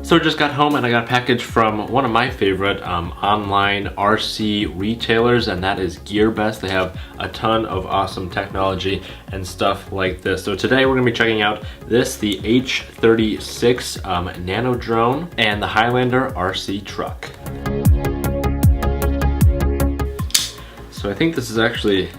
So I just got home and I got a package from one of my favorite online RC retailers, and that is Gearbest. They have a ton of awesome technology and stuff like this. So today we're going to be checking out this, the H36 Nano drone, and the Highlander RC truck. So I think this is actually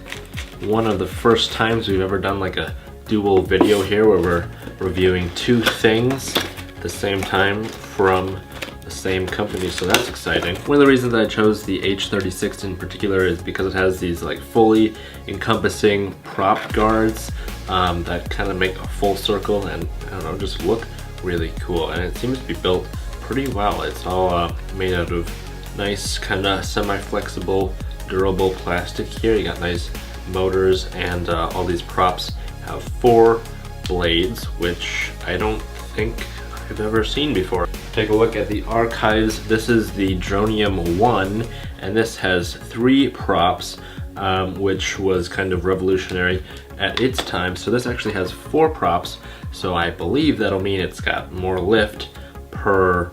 one of the first times we've ever done like a dual video here where we're reviewing two things at the same time from the same company, so that's exciting. One of the reasons that I chose the H36 in particular is because it has these like fully encompassing prop guards that kind of make a full circle and, I don't know, just look really cool. And it seems to be built pretty well. It's all made out of nice kind of semi-flexible, durable plastic here. You got nice motors, and all these props have 4 blades, which I don't think I've ever seen before. Take a look at the archives. This is the Dronium 1, and this has 3 props, which was kind of revolutionary at its time. So this actually has 4 props, so I believe that'll mean it's got more lift per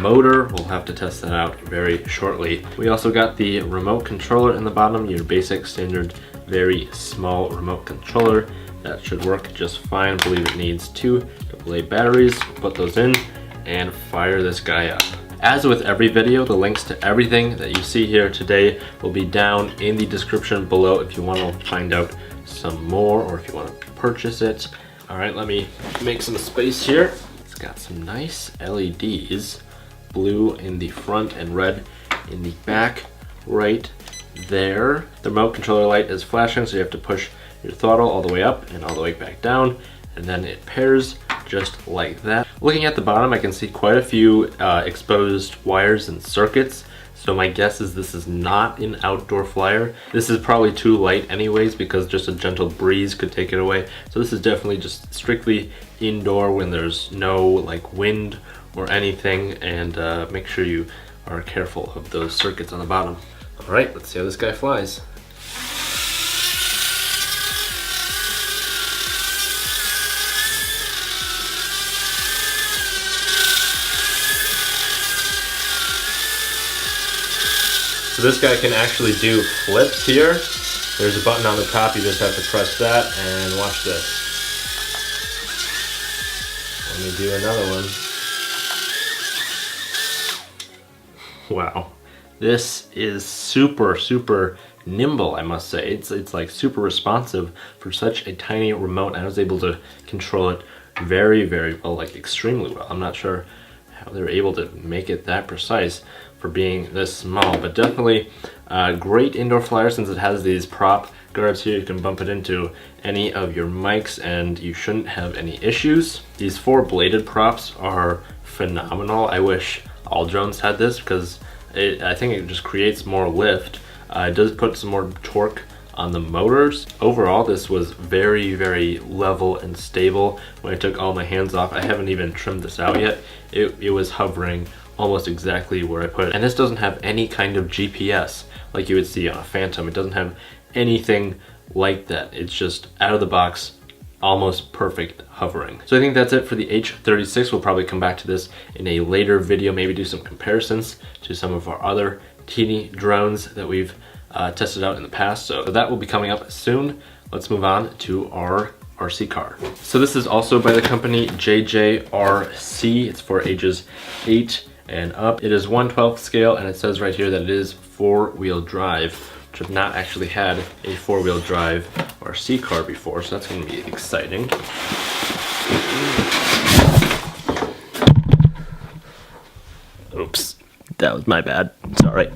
motor. We'll have to test that out very shortly. We also got the remote controller in the bottom, your basic standard very small remote controller. That should work just fine. I believe it needs 2 AA batteries. Put those in and fire this guy up. As with every video, the links to everything that you see here today will be down in the description below if you want to find out some more or if you want to purchase it. All right, let me make some space here. It's got some nice LEDs, blue in the front and red in the back right there. The remote controller light is flashing, so you have to push your throttle all the way up and all the way back down, and then it pairs just like that. Looking at the bottom, I can see quite a few exposed wires and circuits, so my guess is this is not an outdoor flyer. This is probably too light anyways, because just a gentle breeze could take it away. So this is definitely just strictly indoor when there's no like wind or anything, and make sure you are careful of those circuits on the bottom. All right, let's see how this guy flies. So this guy can actually do flips here. There's a button on the top, you just have to press that, and watch this. Let me do another one. Wow. This is super nimble, I must say. It's like super responsive for such a tiny remote. I was able to control it very well, like extremely well. I'm not sure how they're able to make it that precise for being this small, but definitely a great indoor flyer since it has these prop guards here. You can bump it into any of your mics and you shouldn't have any issues. These 4 bladed props are phenomenal. I wish all drones had this because I think it just creates more lift. It does put some more torque on the motors. Overall, this was very level and stable. When I took all my hands off, I haven't even trimmed this out yet. It was hovering almost exactly where I put it. And this doesn't have any kind of GPS like you would see on a Phantom. It doesn't have anything like that. It's just out of the box, almost perfect hovering. So I think that's it for the H36. We'll probably come back to this in a later video, maybe do some comparisons to some of our other teeny drones that we've tested out in the past. So that will be coming up soon. Let's move on to our RC car. So this is also by the company JJRC. It's for ages 8 and up. It is 1/12 scale, and it says right here that it is 4-wheel drive, which I've not actually had a 4-wheel drive RC car before, so that's going to be exciting. Oops, that was my bad. Sorry.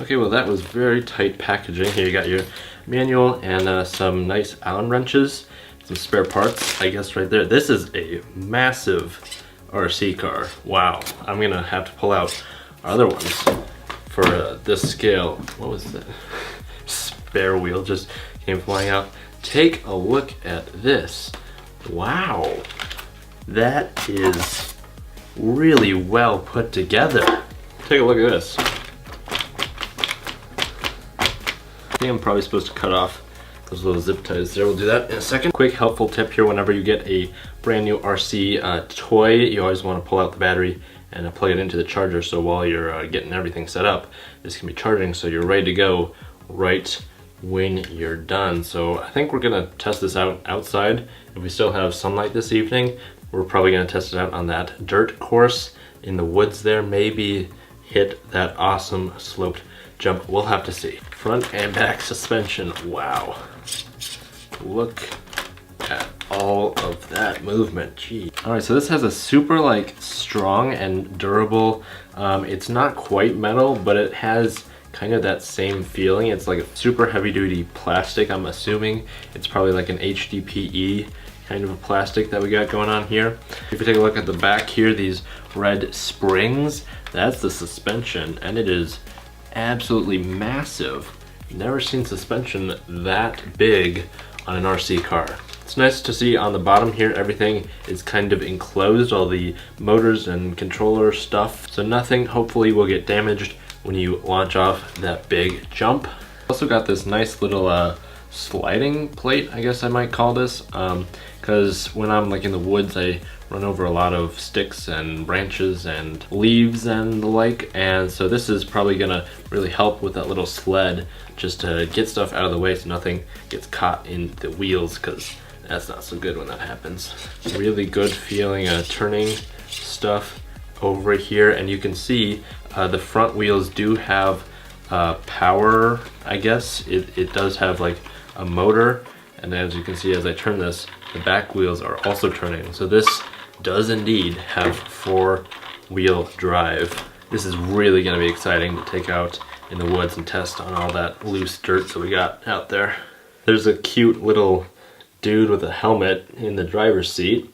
Okay, well that was very tight packaging. Here you got your manual and some nice Allen wrenches, some spare parts, I guess right there. This is a massive RC car. Wow, I'm gonna have to pull out other ones for this scale. What was that? Spare wheel just came flying out. Take a look at this. Wow, that is really well put together. Take a look at this. I think I'm probably supposed to cut off those little zip ties there. We'll do that in a second. Quick helpful tip here: whenever you get a brand new RC toy, you always want to pull out the battery and I plug it into the charger, so while you're getting everything set up, this can be charging so you're ready to go right when you're done. So I think we're gonna test this out outside. If we still have sunlight this evening, we're probably gonna test it out on that dirt course in the woods there, maybe hit that awesome sloped jump. We'll have to see. Front and back suspension, wow. Look at all of that movement, gee. All right, so this has a super like strong and durable, it's not quite metal, but it has kind of that same feeling. It's like a super heavy duty plastic. I'm assuming it's probably like an HDPE kind of a plastic that we got going on here. If you take a look at the back here, these red springs, that's the suspension, and it is absolutely massive. Never seen suspension that big on an RC car. It's nice to see on the bottom here, everything is kind of enclosed, all the motors and controller stuff, so nothing hopefully will get damaged when you launch off that big jump. Also got this nice little sliding plate, I guess I might call this, because when I'm like in the woods, I run over a lot of sticks and branches and leaves and the like, and so this is probably gonna really help with that little sled, just to get stuff out of the way so nothing gets caught in the wheels, because that's not so good when that happens. Really good feeling turning stuff over here, and you can see the front wheels do have power, I guess. It does have like a motor, and as you can see as I turn this, the back wheels are also turning. So this does indeed have 4-wheel drive. This is really gonna be exciting to take out in the woods and test on all that loose dirt that we got out there. There's a cute little dude with a helmet in the driver's seat.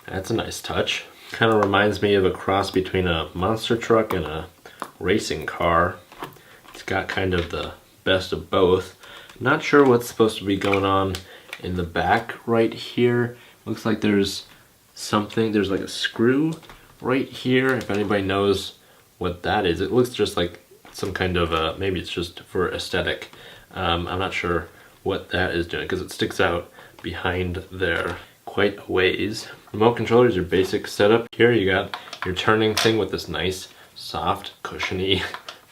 That's a nice touch. Kind of reminds me of a cross between a monster truck and a racing car. It's got kind of the best of both. Not sure what's supposed to be going on in the back right here. Looks like there's something, there's like a screw right here, if anybody knows what that is. It looks just like some kind of maybe it's just for aesthetic. I'm not sure what that is doing because it sticks out behind there quite a ways. Remote controller is your basic setup. Here you got your turning thing with this nice soft cushiony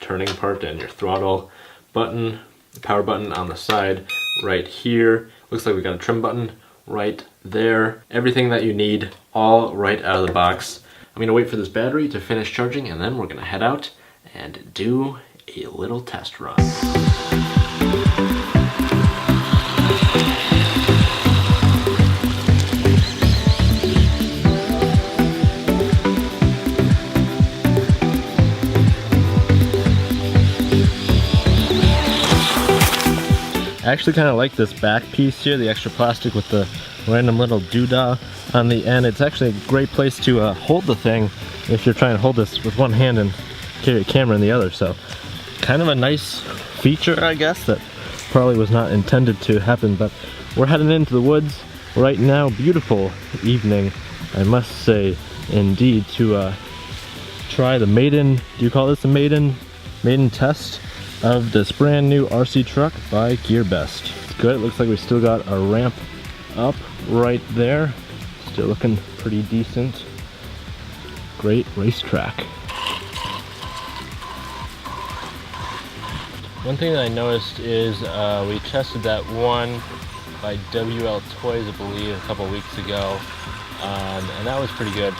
turning part, and your throttle button, the power button on the side right here. Looks like we got a trim button right there. Everything that you need all right out of the box. I'm gonna wait for this battery to finish charging, and then we're gonna head out and do a little test run. I actually kind of like this back piece here, the extra plastic with the random little doodah on the end. It's actually a great place to hold the thing if you're trying to hold this with one hand and carry a camera in the other. So kind of a nice feature, I guess, that probably was not intended to happen. But we're heading into the woods right now. Beautiful evening, I must say, indeed, to try the maiden, do you call this a maiden test of this brand new RC truck by Gearbest. It's good. It looks like we still got a ramp up right there. Still looking pretty decent. Great racetrack. One thing that I noticed is we tested that one by WL Toys, I believe, a couple weeks ago, and that was pretty good.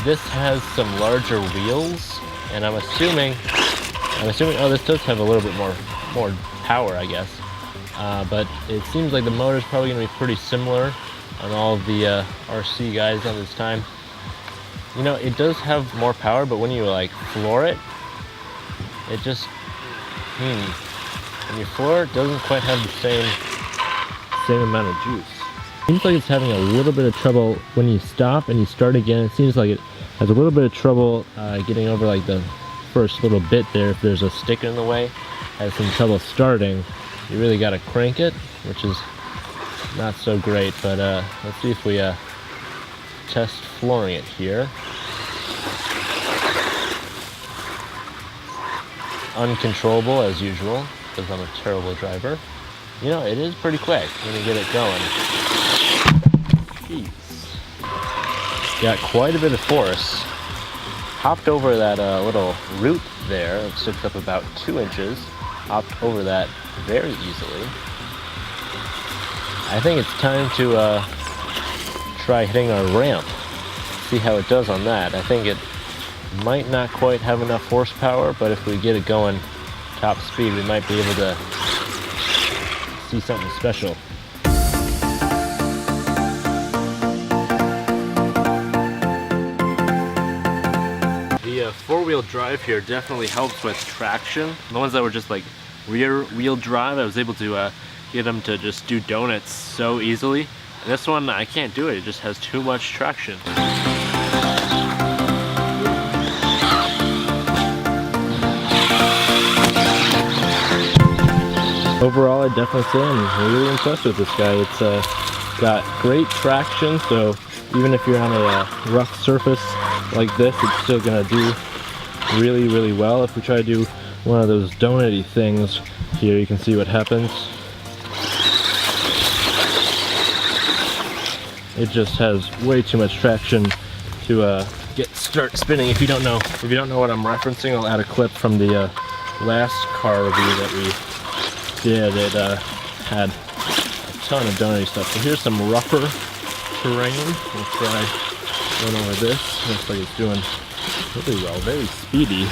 This has some larger wheels, and I'm assuming, oh, this does have a little bit more power, I guess. But it seems like the motor is probably going to be pretty similar on all of the RC guys at this time. You know, it does have more power, but when you like floor it, it just, when you floor it, doesn't quite have the same amount of juice. Seems like it's having a little bit of trouble when you stop and you start again. It seems like it has a little bit of trouble getting over like the first little bit there. If there's a stick in the way, has some trouble starting. You really got to crank it, which is not so great. But let's see if we test flooring it here. Uncontrollable as usual, because I'm a terrible driver. You know, it is pretty quick when you get it going. Jeez. Got quite a bit of force. hopped over that little root there. It sticks up about 2 inches. Hopped over that very easily. I think it's time to try hitting our ramp. See how it does on that. I think it might not quite have enough horsepower, but if we get it going top speed, we might be able to see something special. The four-wheel drive here definitely helps with traction. The ones that were just like rear-wheel drive, I was able to get them to just do donuts so easily. And this one, I can't do it. It just has too much traction. Overall, I definitely say I'm really impressed with this guy. It's got great traction, so even if you're on a rough surface like this, it's still gonna do really, really well. If we try to do one of those donut-y things here, you can see what happens. It just has way too much traction to start spinning. If you don't know what I'm referencing, I'll add a clip from the last car review that we did. It had a ton of donut-y stuff. So here's some rougher terrain. We'll try going over this. Looks like it's doing really well, very speedy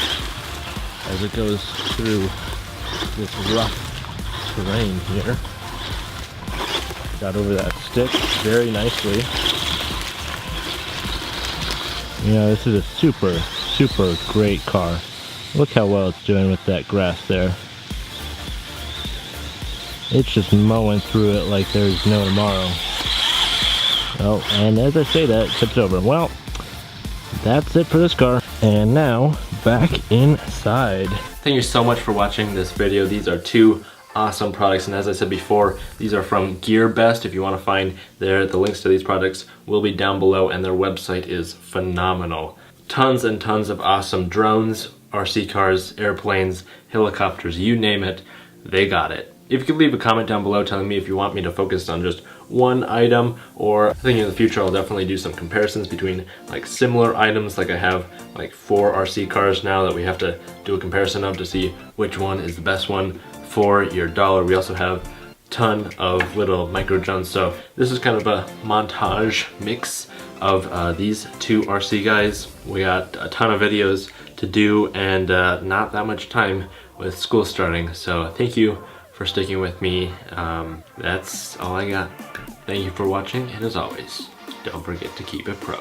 as it goes through this rough terrain here. Got over that stick very nicely. Yeah, this is a super, super great car. Look how well it's doing with that grass there. It's just mowing through it like there's no tomorrow. Oh, and as I say that, it tips over. Well, that's it for this car. And now, back inside. Thank you so much for watching this video. These are 2 awesome products, and as I said before, these are from Gearbest. If you want to find the links to these products will be down below, and their website is phenomenal. Tons and tons of awesome drones, RC cars, airplanes, helicopters, you name it, they got it. If you could leave a comment down below telling me if you want me to focus on just one item, or I think in the future I'll definitely do some comparisons between like similar items, like I have like 4 RC cars now that we have to do a comparison of to see which one is the best one for your dollar. We also have a ton of little micro drones, so this is kind of a montage mix of these 2 RC guys. We got a ton of videos to do and not that much time with school starting, so thank you for sticking with me. That's all I got. Thank you for watching, and as always, don't forget to keep it pro.